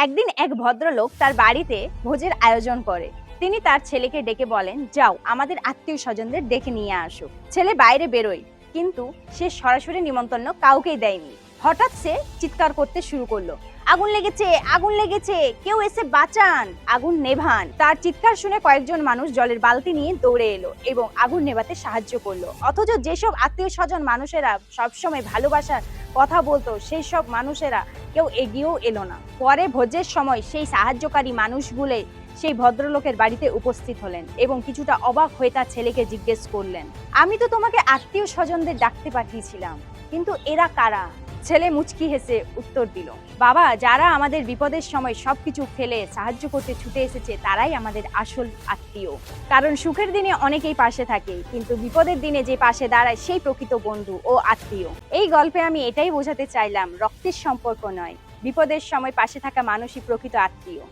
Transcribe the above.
একদিন এক ভদ্রলোক তার বাড়িতে ভোজের আয়োজন করে। তিনি তার ছেলেকে ডেকে বলেন, যাও আমাদের আত্মীয় স্বজনদের ডেকে নিয়ে আসো। ছেলে বাইরে বেরোয়, কিন্তু সে সরাসরি নিমন্ত্রণ কাউকেই দেয়নি। হঠাৎ সে চিৎকার করতে শুরু করলো, আগুন লেগেছে, আগুন লেগেছে, কেউ এসে বাঁচান, আগুন নেভান। তার চিৎকার শুনে কয়েকজন মানুষ জলের বালতি নিয়ে দৌড়ে এলো এবং আগুন নেভাতে সাহায্য করলো। অথচ যেসব আত্মীয় স্বজন মানুষেরা সবসময় ভালোবাসার কথা বলতো, সেই সব মানুষেরা কেউ এগিয়েও এলো না। পরে ভোজের সময় সেই সাহায্যকারী মানুষগুলো সেই ভদ্রলোকের বাড়িতে উপস্থিত হলেন এবং কিছুটা অবাক হয়ে তার ছেলেকে জিজ্ঞেস করলেন, আমি তো তোমাকে আত্মীয় স্বজনদের ডাকতে পাঠিয়েছিলাম, কিন্তু এরা কারা? ছেলে মুচকি হেসে উত্তর দিল, বাবা, যারা আমাদের বিপদের সময় সবকিছু ফেলে সাহায্য করতে ছুটে এসেছে তারাই আমাদের আসল আত্মীয়। কারণ সুখের দিনে অনেকেই পাশে থাকে, কিন্তু বিপদের দিনে যে পাশে দাঁড়ায় সেই প্রকৃত বন্ধু ও আত্মীয়। এই গল্পে আমি এটাই বোঝাতে চাইলাম, রক্তের সম্পর্ক নয়, বিপদের সময় পাশে থাকা মানুষই প্রকৃত আত্মীয়।